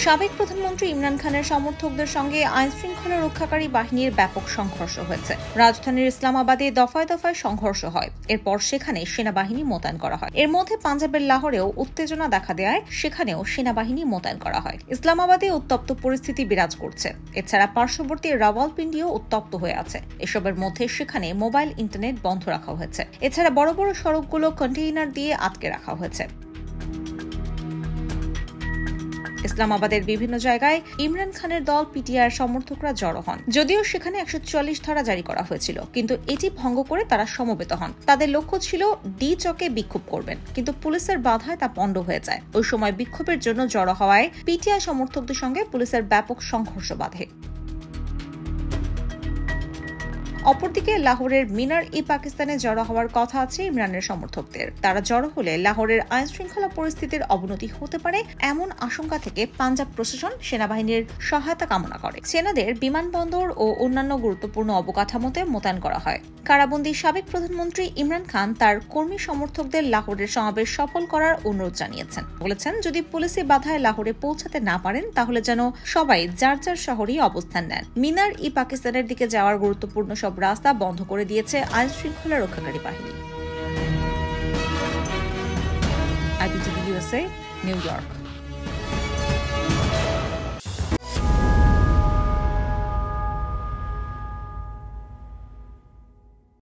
সাবেক প্রধানমন্ত্রী ইমরান খানের সমর্থকদের সঙ্গে আইনশৃঙ্খলা রক্ষাকারী বাহিনীর ব্যাপক সংঘর্ষ হয়েছে। রাজধানীর ইসলামাবাদে দফায় দফায় সংঘর্ষ হয়, এরপর সেখানে সেনাবাহিনী মোতায়েন করা হয়। এর মধ্যে পাঞ্জাবের লাহোরেও উত্তেজনা দেখা দেয়, সেখানেও সেনাবাহিনী মোতায়েন করা হয়। ইসলামাবাদে উত্তপ্ত পরিস্থিতি বিরাজ করছে। এছাড়া পার্শ্ববর্তী রাওয়ালপিন্ডিও উত্তপ্ত হয়ে আছে। এসবের মধ্যে সেখানে মোবাইল ইন্টারনেট বন্ধ রাখা হয়েছে। এছাড়া বড় বড় সড়কগুলো কন্টেইনার দিয়ে আটকে রাখা হয়েছে। ইসলামাবাদের বিভিন্ন জায়গায় ইমরান খানের দল পিটিআইয়ের সমর্থকরা জড়ো হন। যদিও সেখানে 144 ধারা জারি করা হয়েছিল, কিন্তু এটি ভঙ্গ করে তারা সমবেত হন। তাদের লক্ষ্য ছিল ডি চকে বিক্ষোভ করবেন, কিন্তু পুলিশের বাধায় তা পণ্ড হয়ে যায়। ওই সময় বিক্ষোভের জন্য জড়ো হওয়ায় পিটিআই সমর্থকদের সঙ্গে পুলিশের ব্যাপক সংঘর্ষ বাধে। অপরদিকে লাহোরের মিনার-ই-পাকিস্তানে জড়ো হওয়ার কথা আছে ইমরানের সমর্থকদের। তারা জড়ো হলে লাহোরের আইনশৃঙ্খলা পরিস্থিতির অবনতি হতে পারে এমন আশঙ্কা থেকে পাঞ্জাব প্রশাসন সেনাবাহিনীর সহায়তা কামনা করে। সেনাদের বিমানবন্দর ও অন্যান্য গুরুত্বপূর্ণ অবকাঠামোতে মোতায়েন করা হয়। কারাবন্দী সাবেক প্রধানমন্ত্রী ইমরান খান তার কর্মী সমর্থকদের লাহোরের সমাবেশ সফল করার অনুরোধ জানিয়েছেন। বলেছেন, যদি পুলিশি বাধায় লাহোরে পৌঁছাতে না পারেন তাহলে যেন সবাই যার যার শহরেই অবস্থান নেন। মিনার-ই-পাকিস্তানের দিকে যাওয়ার গুরুত্বপূর্ণ সব রাস্তা বন্ধ করে দিয়েছে আইনশৃঙ্খলা রক্ষাকারী বাহিনী। IPTV USA, new York.